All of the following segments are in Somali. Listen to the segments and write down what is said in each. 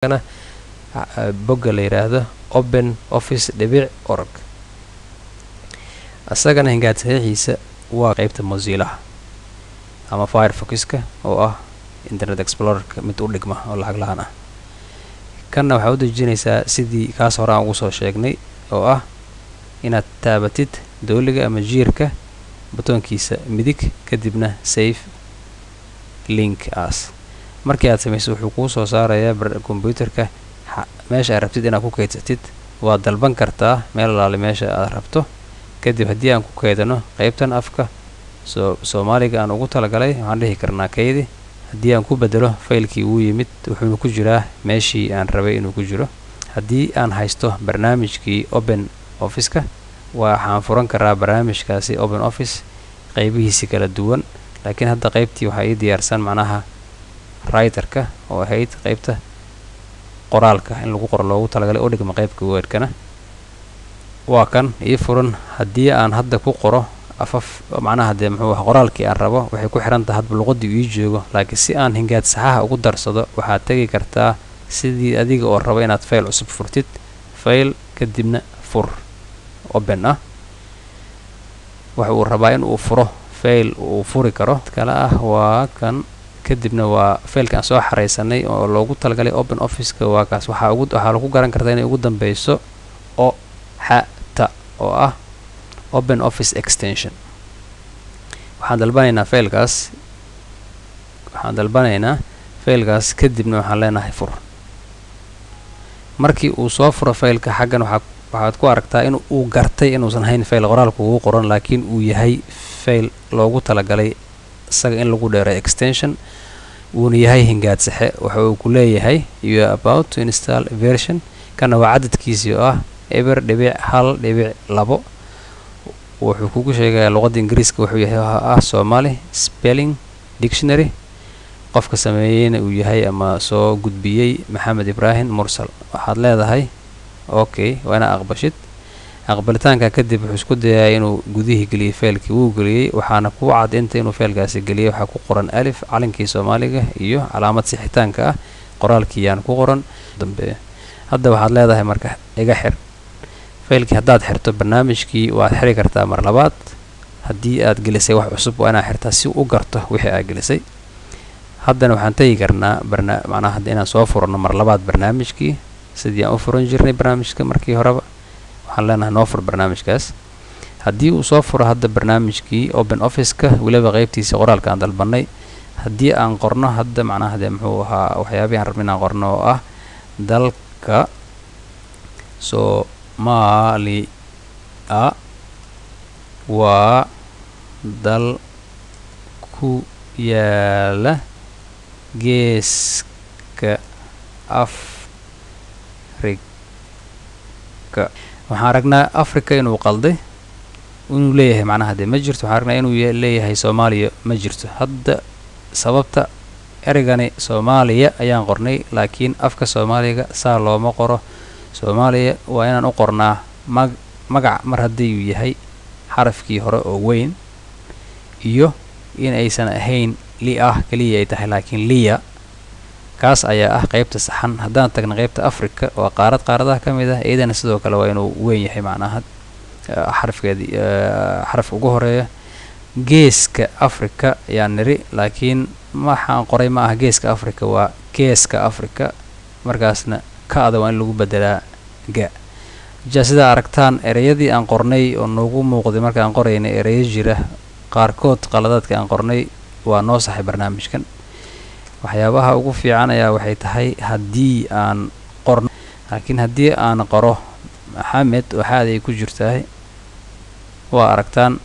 kana bogga la yiraahdo openoffice.org asagana hingaad saxiixiisa waa qaybta Mozilla ama Firefox-ka oo ah Internet Explorer-ka mid u dhigma oo lacag la'aan ah kana waxa uu dejinaysaa sidii kaas hore aan ugu soo sheegnay oo ah inaad taabatid dooliga ama jiirka batoonkiisa midig kadibna save link as markii aad samayso wuxuu kuu soo saarayaa computerka meesha aad rabtid inaad ku kaydsatid waa dalban kartaa meel alaale meesha aad rabto kadib haddii aan ku kaydano qaybtan afka Soomaaliga aan ugu talagalay waxaan dhihi karnaa kaydi haddii aan ku bedelo faylkii uu yimid wuxuu ku jiraa meeshii aan rabay inuu ku jiro haddii aan haysto barnaamijkii Open Office-ka waxaan furan karaa barnaamijkaasi Open Office qaybihiisa kala duwan laakiin hadda qaybtii waxa ay diyaarsan macnaha writer-ka oo ahayd qaybta qoraalka in lagu qoro loogu talagalay oo dhigma qaybka Word-kana waa kan ii furan haddii aan hadda ku qoro afaf macnaha de muxuu wax qoraalkii aan rabo waxay ku xiran tahay hadba luqadii uu joogo laakiin si aan hingaad saxaha ugu darsado waxaad tagi kartaa sidii adiga oo rabo inaad fayl cusub furtid fayl kadibna fur open ah waxa uu rabaa in uu furo fayl uu furi karo kala ah waa kan kadibna waa faylka aan soo xareysanay oo loogu talagalay Open Office-ka waa kaas waxa lagu garan kartaa inay ugu dambayso oo oo ah Open Office extension waxaan dalbanaynaa faylkaas kadibna waxaan leenahay fur markii uu soo furo faylka xaggan waxaad ku aragtaa in uu gartay inuusan hayn fayl qoraalku ugu qoran laakiin uu yahay fayl loogu talagalay isaga in lagu dheeray extension uuna yahay hingaad saxe waxa uu ku leeyahay you are about to install a version kana waa cadadkiisii oo ah eber.1.2 wuxuu kugu sheegayaa luqadda Ingiriiska wuxuu yahay Somali Spelling Dictionary qofka sameeyayna uu yahay ama soo gudbiyay Maxamed Ibrahim Mursal waxaad leedahay okay waana aqbashid aqbalitaanka kadib wuxuu isku dayaa inuu gudihi galiyo faylkii uu galiyay waxaana ku cad inuu faylkaasi galiyay waxa ku qoran alif calankii Soomaaliga iyo calaamad sixitaanka ah qoraalkii aan ku qoran dambe hadda waxaad leedahay marka iga xir faylkii haddaad xirto barnaamijkii waad xiri kartaa mar labaad haddii aad gelisay wax cusub waa inaad xirtaa si uu garto wixii aad gelisay haddana waxaan tagi karnaa macnaha hadda inaan soo furno mar labaad barnaamijkii sidii aan u furan jirnay barnaamijka markii horeba waxaan leenahay noo fur barnaamijkaas haddii uu soo furo hadda barnaamijkii Open Office-ka waliba qaybtiisa qoraalka aan dalbanay haddii aan qorno hadda macnaha de muxuu ahaa waxyaabaha aan rabnay inaan qorno oo ah dalka Soomaaliya waa dal ku yaala geeska Afrika waxaan aragnaa Afrika inuu qalday inuu leeyahay macnaha de ma jirto waxaan aragnaa inuu leeyahay Soomaaliya ma jirto hadda sababta erigani Soomaaliya ayaan qornay laakiin afka Soomaaliga saa looma qoro Soomaaliya waa inaan u qornaa magac mar haddii uu yahay xarafkii hore oo weyn iyo in aysan ahayn kaliya ay tahay laakiin liya kaas ayaa ah qaybta saxan haddaan tagno qaybta Afrika waa qaaradaha ka mid ah iyadana sidoo kale waa inuu weyn yahay macnaha xarafkeedii xaraf ugu horeeya geeska Afrika ayaan niri laakiin waxaan qoray ma aha geeska Afrika waa geeska Afrika markaasna kaada waa in lagu bedelaa sida aragtaan ereyadii aan qornay oo noogu muuqday marka aan qoraynay ereyo jira qaarkood qaladaadka aan qornay waa noo saxay barnaamijkan waxyaabaha ugu fiican ayaa waxay tahay haddii aan qorno laakiin haddii aan qoro Maxamed waxaad ay ku jirtaa waa aragtaan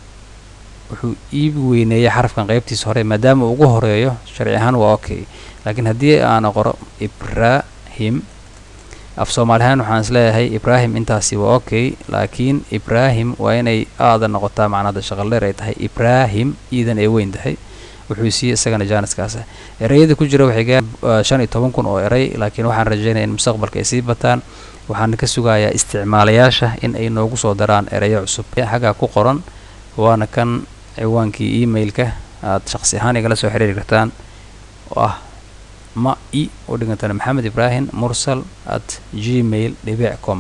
wuxuu iib weyneeyay xarafkan qaybtiisa hore maadaama ugu horeeyo sharci ahaan waa okay laakiin haddii aan qoro Ibrahim af Soomaalihaan waxaan isleeyahay Ibrahim intaasi waa okay laakiin Ibrahim waa inay aada noqotaa macnaha shaqal dheer ay tahay Ibrahim iidan ay weyn tahay wuxuu siiyay isagana jaaniskaas ereyada ku jira waxay gaarayaan 15,000 oo erey laakiin waxaan rajaynayaa in mustaqbalka ay sii bataan waxaan ka sugayaa isticmaalayaasha in ay noogu soo daraan ereyo cusub xaga ku qoran waana kan ciwaankii emailka aad shakhsi ahaan igala soo xiriiri kartaan oo ah ma i oo dhigantana maxamed ibraahim mursal at gmail.com